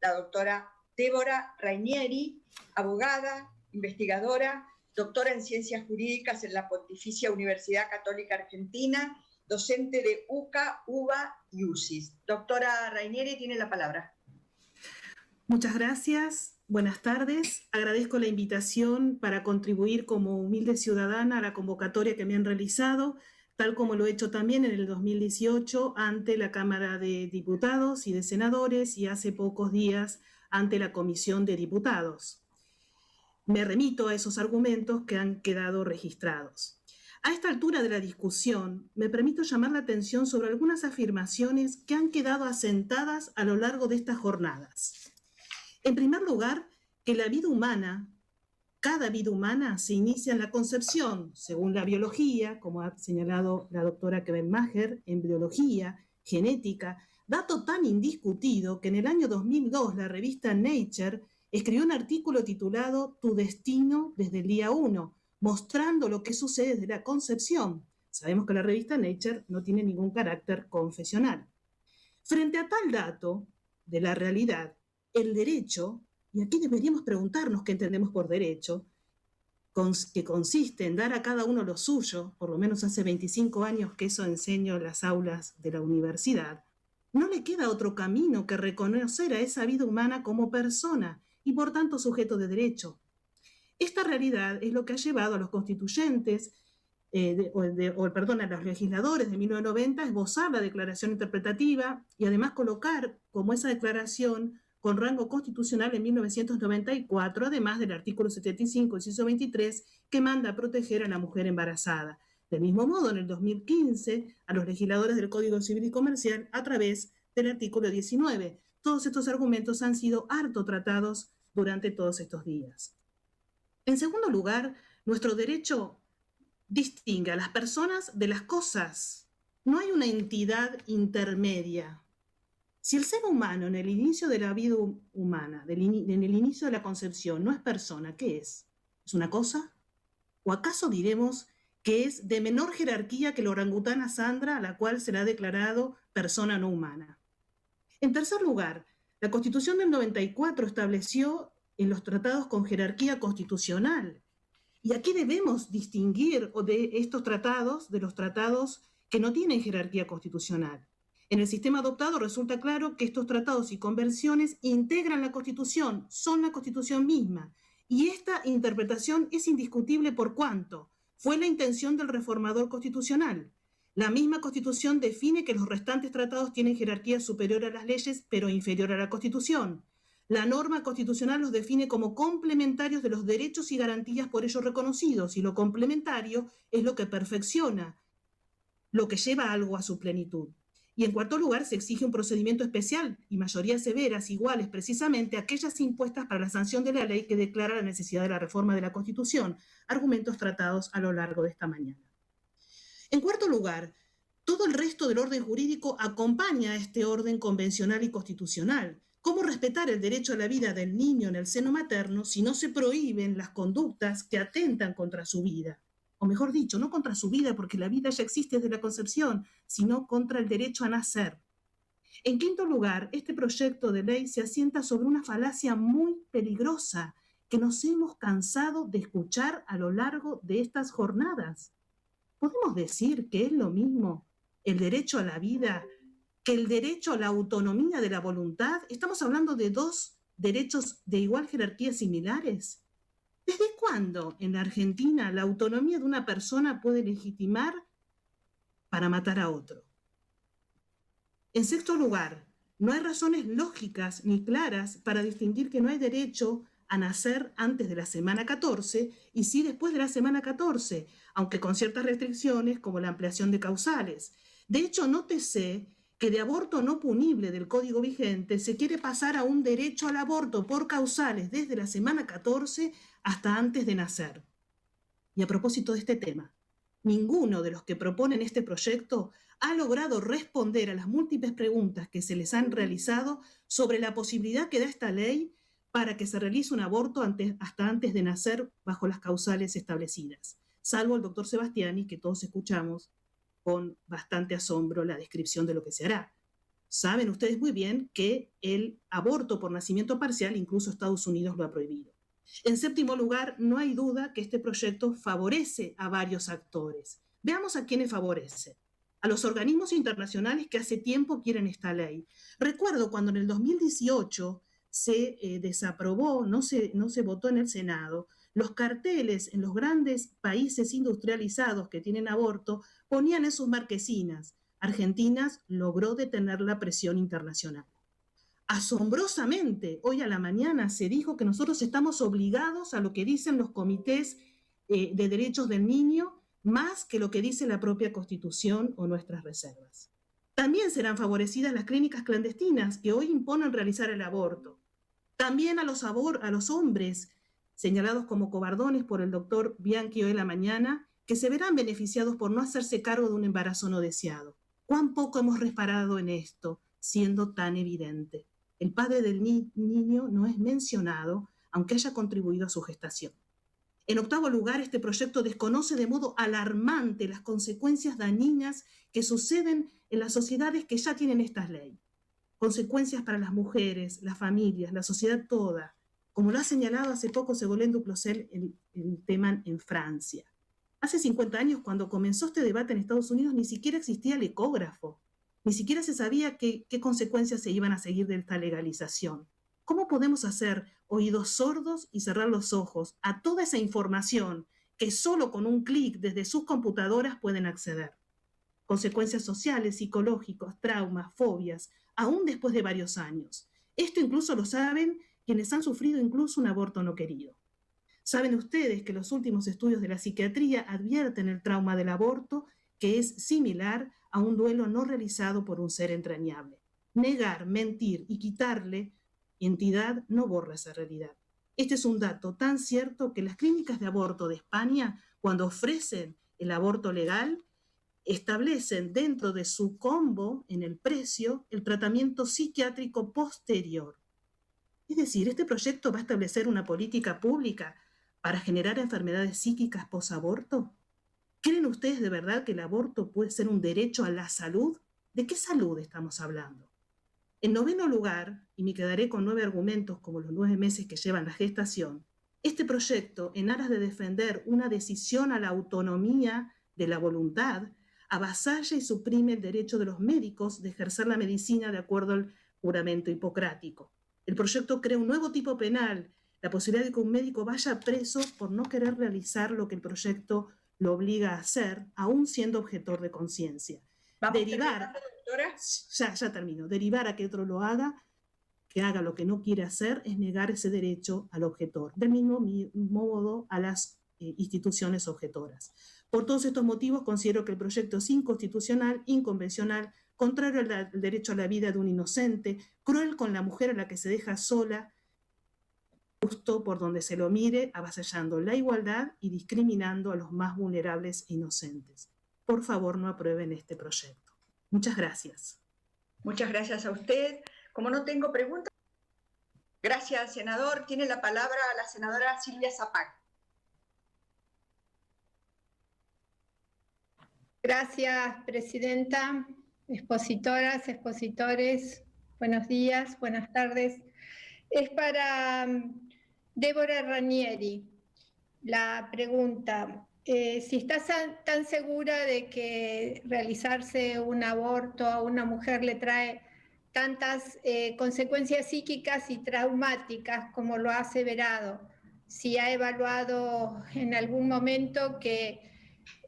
la doctora Débora Rainieri, abogada, investigadora, doctora en Ciencias Jurídicas en la Pontificia Universidad Católica Argentina, docente de UCA, UBA y UCIS. Doctora Rainieri, tiene la palabra. Muchas gracias, buenas tardes. Agradezco la invitación para contribuir como humilde ciudadana a la convocatoria que me han realizado, tal como lo he hecho también en el 2018 ante la Cámara de Diputados y de Senadores y hace pocos días ante la Comisión de Diputados. Me remito a esos argumentos que han quedado registrados. A esta altura de la discusión, me permito llamar la atención sobre algunas afirmaciones que han quedado asentadas a lo largo de estas jornadas. En primer lugar, que la vida humana, cada vida humana, se inicia en la concepción, según la biología, como ha señalado la doctora Kebelmacher, en biología, genética, dato tan indiscutido que en el año 2002 la revista Nature escribió un artículo titulado Tu destino desde el día 1, mostrando lo que sucede desde la concepción. Sabemos que la revista Nature no tiene ningún carácter confesional. Frente a tal dato de la realidad, el derecho, y aquí deberíamos preguntarnos qué entendemos por derecho, que consiste en dar a cada uno lo suyo, por lo menos hace 25 años que eso enseño en las aulas de la universidad, no le queda otro camino que reconocer a esa vida humana como persona y por tanto sujeto de derecho. Esta realidad es lo que ha llevado a los constituyentes, a los legisladores de 1990 a esbozar la declaración interpretativa y además colocar como esa declaración con rango constitucional en 1994, además del artículo 75, inciso 23, que manda a proteger a la mujer embarazada. Del mismo modo, en el 2015, a los legisladores del Código Civil y Comercial a través del artículo 19. Todos estos argumentos han sido harto tratados durante todos estos días. En segundo lugar, nuestro derecho distingue a las personas de las cosas. No hay una entidad intermedia. Si el ser humano en el inicio de la vida humana, en el inicio de la concepción, no es persona, ¿qué es? ¿Es una cosa? ¿O acaso diremos que es de menor jerarquía que la orangutana Sandra, a la cual se le ha declarado persona no humana? En tercer lugar, la Constitución del 94 estableció en los tratados con jerarquía constitucional. Y aquí debemos distinguir de estos tratados de los tratados que no tienen jerarquía constitucional. En el sistema adoptado resulta claro que estos tratados y convenciones integran la Constitución, son la Constitución misma. Y esta interpretación es indiscutible por cuanto fue la intención del reformador constitucional. La misma Constitución define que los restantes tratados tienen jerarquía superior a las leyes, pero inferior a la Constitución. La norma constitucional los define como complementarios de los derechos y garantías por ellos reconocidos, y lo complementario es lo que perfecciona, lo que lleva algo a su plenitud. Y en cuarto lugar, se exige un procedimiento especial y mayorías severas iguales precisamente a aquellas impuestas para la sanción de la ley que declara la necesidad de la reforma de la Constitución, argumentos tratados a lo largo de esta mañana. En cuarto lugar, todo el resto del orden jurídico acompaña a este orden convencional y constitucional. ¿Cómo respetar el derecho a la vida del niño en el seno materno si no se prohíben las conductas que atentan contra su vida? O mejor dicho, no contra su vida, porque la vida ya existe desde la concepción, sino contra el derecho a nacer. En quinto lugar, este proyecto de ley se asienta sobre una falacia muy peligrosa que nos hemos cansado de escuchar a lo largo de estas jornadas. ¿Podemos decir que es lo mismo el derecho a la vida que el derecho a la autonomía de la voluntad? ¿Estamos hablando de dos derechos de igual jerarquía similares? ¿Desde cuándo en la Argentina la autonomía de una persona puede legitimar para matar a otro? En sexto lugar, no hay razones lógicas ni claras para distinguir que no hay derecho a nacer antes de la semana 14 y sí después de la semana 14, aunque con ciertas restricciones como la ampliación de causales. De hecho, nótese que de aborto no punible del Código vigente se quiere pasar a un derecho al aborto por causales desde la semana 14 hasta antes de nacer. Y a propósito de este tema, ninguno de los que proponen este proyecto ha logrado responder a las múltiples preguntas que se les han realizado sobre la posibilidad que da esta ley para que se realice un aborto hasta antes de nacer bajo las causales establecidas, salvo el doctor Sebastiani, que todos escuchamos con bastante asombro la descripción de lo que se hará. Saben ustedes muy bien que el aborto por nacimiento parcial, incluso Estados Unidos lo ha prohibido. En séptimo lugar, no hay duda que este proyecto favorece a varios actores. Veamos a quiénes favorece. A los organismos internacionales que hace tiempo quieren esta ley. Recuerdo cuando en el 2018 se desaprobó, no se votó en el Senado, los carteles en los grandes países industrializados que tienen aborto ponían en sus marquesinas: Argentina logró detener la presión internacional. Asombrosamente, hoy a la mañana se dijo que nosotros estamos obligados a lo que dicen los comités de derechos del niño, más que lo que dice la propia Constitución o nuestras reservas. También serán favorecidas las clínicas clandestinas que hoy imponen realizar el aborto. También a los hombres señalados como cobardones por el doctor Bianchi hoy en la mañana, que se verán beneficiados por no hacerse cargo de un embarazo no deseado. ¿Cuán poco hemos reparado en esto, siendo tan evidente? El padre del niño no es mencionado, aunque haya contribuido a su gestación. En octavo lugar, este proyecto desconoce de modo alarmante las consecuencias dañinas que suceden en las sociedades que ya tienen estas leyes. Consecuencias para las mujeres, las familias, la sociedad toda, como lo ha señalado hace poco Ségolène Duclosel el tema en Francia. Hace 50 años, cuando comenzó este debate en Estados Unidos, ni siquiera existía el ecógrafo, ni siquiera se sabía qué consecuencias se iban a seguir de esta legalización. ¿Cómo podemos hacer oídos sordos y cerrar los ojos a toda esa información que solo con un clic desde sus computadoras pueden acceder? Consecuencias sociales, psicológicas, traumas, fobias, aún después de varios años. Esto incluso lo saben quienes han sufrido incluso un aborto no querido. Saben ustedes que los últimos estudios de la psiquiatría advierten el trauma del aborto, que es similar a un duelo no realizado por un ser entrañable. Negar, mentir y quitarle entidad no borra esa realidad. Este es un dato tan cierto que las clínicas de aborto de España, cuando ofrecen el aborto legal, establecen dentro de su combo, en el precio, el tratamiento psiquiátrico posterior. Es decir, este proyecto va a establecer una política pública para generar enfermedades psíquicas posaborto. ¿Creen ustedes de verdad que el aborto puede ser un derecho a la salud? ¿De qué salud estamos hablando? En noveno lugar, y me quedaré con 9 argumentos como los 9 meses que llevan la gestación, este proyecto, en aras de defender una decisión a la autonomía de la voluntad, avasalla y suprime el derecho de los médicos de ejercer la medicina de acuerdo al juramento hipocrático. El proyecto crea un nuevo tipo penal, la posibilidad de que un médico vaya preso por no querer realizar lo que el proyecto lo obliga a hacer, aún siendo objetor de conciencia. Derivar, ya termino, derivar a que otro lo haga, que haga lo que no quiere hacer, es negar ese derecho al objetor, del mismo modo a las instituciones objetoras. Por todos estos motivos, considero que el proyecto es inconstitucional, inconvencional, contrario al derecho a la vida de un inocente, cruel con la mujer a la que se deja sola, justo por donde se lo mire, avasallando la igualdad y discriminando a los más vulnerables e inocentes. Por favor, no aprueben este proyecto. Muchas gracias. Muchas gracias a usted. Como no tengo preguntas, gracias, senador. Tiene la palabra la senadora Silvia Zapac. Gracias, presidenta, expositoras, expositores, buenos días, buenas tardes. Es para Débora Ranieri la pregunta. Si estás tan segura de que realizarse un aborto a una mujer le trae tantas consecuencias psíquicas y traumáticas como lo ha aseverado, si ha evaluado en algún momento que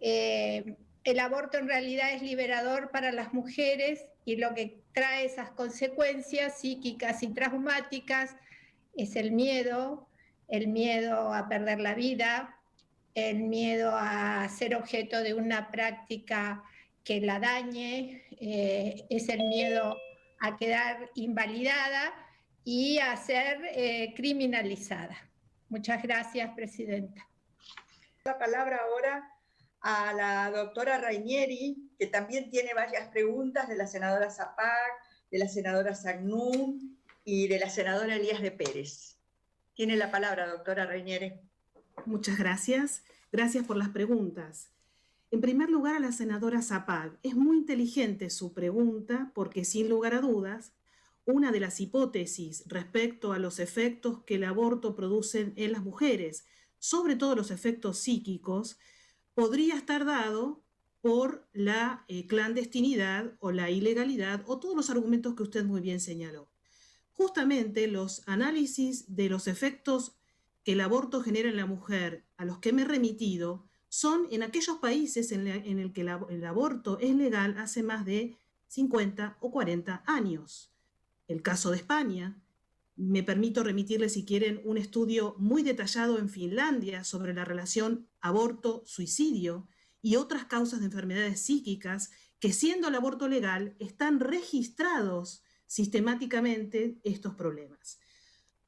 el aborto en realidad es liberador para las mujeres y lo que trae esas consecuencias psíquicas y traumáticas es el miedo a perder la vida, el miedo a ser objeto de una práctica que la dañe, es el miedo a quedar invalidada y a ser criminalizada. Muchas gracias, presidenta. La palabra ahora a la doctora Ranieri, que también tiene varias preguntas de la senadora Zapac, de la senadora Sagnún y de la senadora Elías de Pérez. Tiene la palabra, doctora Ranieri. Muchas gracias. Gracias por las preguntas. En primer lugar, a la senadora Zapag. Es muy inteligente su pregunta porque, sin lugar a dudas, una de las hipótesis respecto a los efectos que el aborto produce en las mujeres, sobre todo los efectos psíquicos, podría estar dado por la clandestinidad o la ilegalidad o todos los argumentos que usted muy bien señaló. Justamente los análisis de los efectos que el aborto genera en la mujer, a los que me he remitido, son en aquellos países en el que el aborto es legal hace más de 50 o 40 años. El caso de España. Me permito remitirles, si quieren, un estudio muy detallado en Finlandia sobre la relación aborto-suicidio y otras causas de enfermedades psíquicas que, siendo el aborto legal, están registrados sistemáticamente estos problemas.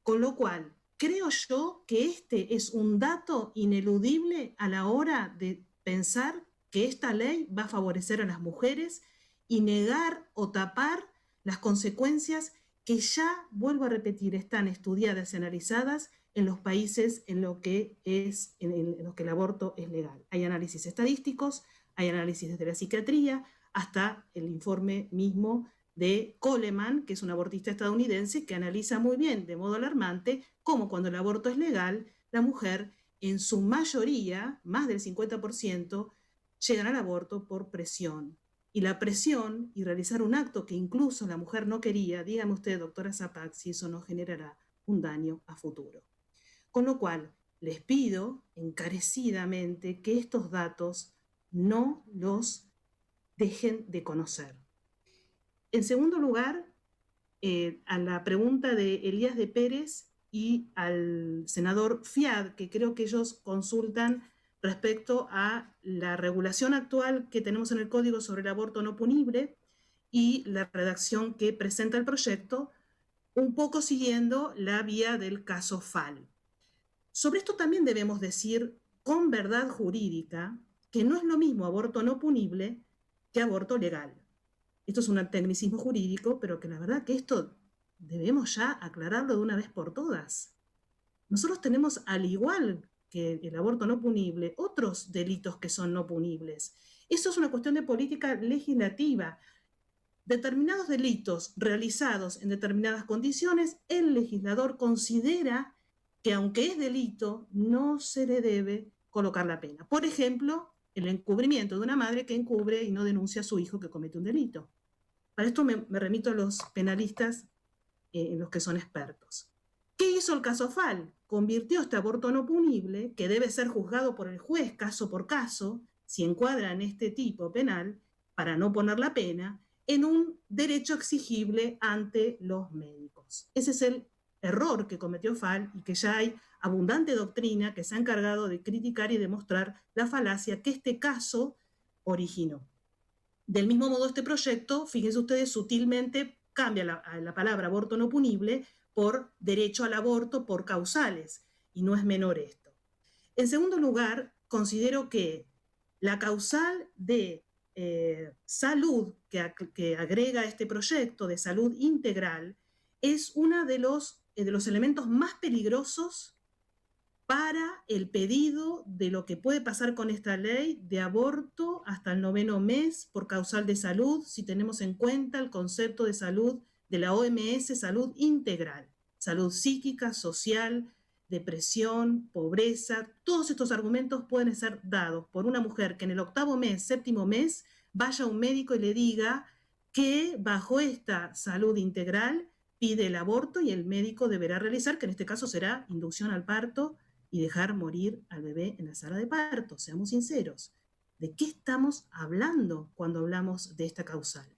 Con lo cual, creo yo que este es un dato ineludible a la hora de pensar que esta ley va a favorecer a las mujeres y negar o tapar las consecuencias que ya, vuelvo a repetir, están estudiadas y analizadas en los países en los que el aborto es legal. Hay análisis estadísticos, hay análisis desde la psiquiatría, hasta el informe mismo de Coleman, que es un abortista estadounidense, que analiza muy bien, de modo alarmante, cómo cuando el aborto es legal, la mujer, en su mayoría, más del 50%, llegan al aborto por presión. Y la presión y realizar un acto que incluso la mujer no quería, dígame usted, doctora Zapag, si eso no generará un daño a futuro. Con lo cual, les pido encarecidamente que estos datos no los dejen de conocer. En segundo lugar, a la pregunta de Elías de Pérez y al senador Fiad, que creo que ellos consultan respecto a la regulación actual que tenemos en el Código sobre el aborto no punible y la redacción que presenta el proyecto, un poco siguiendo la vía del caso FAL. Sobre esto también debemos decir con verdad jurídica que no es lo mismo aborto no punible que aborto legal. Esto es un tecnicismo jurídico, pero que la verdad que esto debemos ya aclararlo de una vez por todas. Nosotros tenemos, al igual que el aborto no punible, otros delitos que son no punibles. Eso es una cuestión de política legislativa. Determinados delitos realizados en determinadas condiciones, el legislador considera que, aunque es delito, no se le debe colocar la pena. Por ejemplo, el encubrimiento de una madre que encubre y no denuncia a su hijo que comete un delito. Para esto me remito a los penalistas en los que son expertos. ¿Qué hizo el caso FAL? Convirtió este aborto no punible, que debe ser juzgado por el juez caso por caso, si encuadra en este tipo penal, para no poner la pena, en un derecho exigible ante los médicos. Ese es el error que cometió FAL y que ya hay abundante doctrina que se ha encargado de criticar y demostrar la falacia que este caso originó. Del mismo modo, este proyecto, fíjense ustedes, sutilmente cambia la palabra aborto no punible por derecho al aborto por causales, y no es menor esto. En segundo lugar, considero que la causal de salud que agrega este proyecto de salud integral es uno de los elementos más peligrosos para el pedido de lo que puede pasar con esta ley de aborto hasta el 9º mes por causal de salud, si tenemos en cuenta el concepto de salud de la OMS, salud integral, salud psíquica, social, depresión, pobreza. Todos estos argumentos pueden ser dados por una mujer que en el 8º mes, 7º mes, vaya a un médico y le diga que bajo esta salud integral pide el aborto y el médico deberá realizar, que en este caso será inducción al parto, y dejar morir al bebé en la sala de parto. Seamos sinceros. ¿De qué estamos hablando cuando hablamos de esta causal?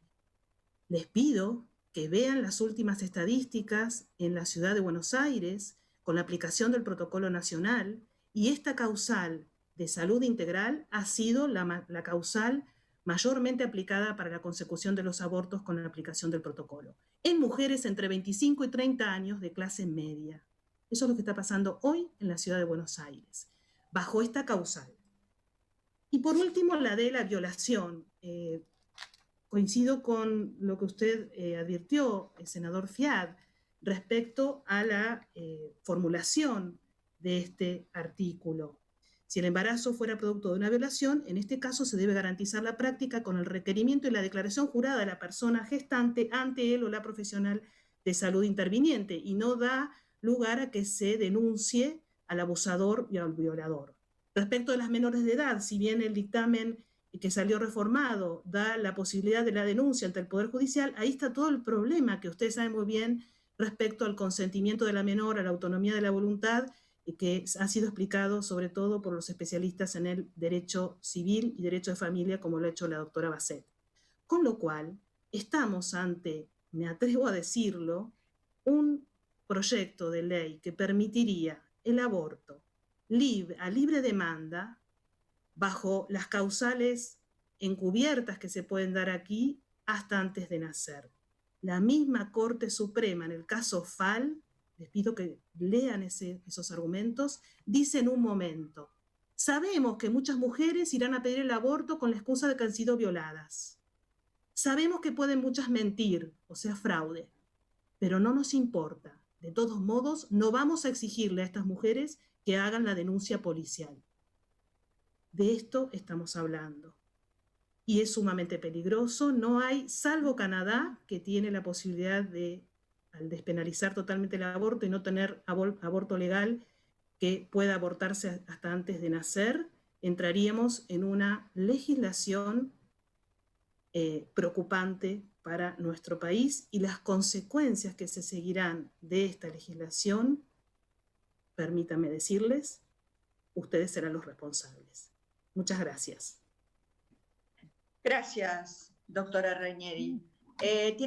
Les pido que vean las últimas estadísticas en la ciudad de Buenos Aires con la aplicación del protocolo nacional, y esta causal de salud integral ha sido la causal mayormente aplicada para la consecución de los abortos con la aplicación del protocolo, en mujeres entre 25 y 30 años de clase media. Eso es lo que está pasando hoy en la ciudad de Buenos Aires, bajo esta causal. Y por último, la de la violación. Coincido con lo que usted advirtió, el senador Fiad, respecto a la formulación de este artículo. Si el embarazo fuera producto de una violación, en este caso se debe garantizar la práctica con el requerimiento y la declaración jurada de la persona gestante ante él o la profesional de salud interviniente, y no da lugar a que se denuncie al abusador y al violador. Respecto de las menores de edad, si bien el dictamen que salió reformado da la posibilidad de la denuncia ante el Poder Judicial, ahí está todo el problema que ustedes saben muy bien respecto al consentimiento de la menor, a la autonomía de la voluntad, y que ha sido explicado sobre todo por los especialistas en el derecho civil y derecho de familia, como lo ha hecho la doctora Basset. Con lo cual, estamos ante, me atrevo a decirlo, un proyecto de ley que permitiría el aborto a libre demanda, bajo las causales encubiertas que se pueden dar aquí, hasta antes de nacer. La misma Corte Suprema, en el caso Fall, les pido que lean esos argumentos, dice en un momento: sabemos que muchas mujeres irán a pedir el aborto con la excusa de que han sido violadas. Sabemos que pueden muchas mentir, o sea, fraude, pero no nos importa. De todos modos, no vamos a exigirle a estas mujeres que hagan la denuncia policial. De esto estamos hablando. Y es sumamente peligroso. No hay, salvo Canadá, que tiene la posibilidad de, al despenalizar totalmente el aborto y no tener aborto legal, que pueda abortarse hasta antes de nacer, entraríamos en una legislación preocupante para nuestro país, y las consecuencias que se seguirán de esta legislación, permítanme decirles, ustedes serán los responsables. Muchas gracias. Gracias, doctora Rainieri.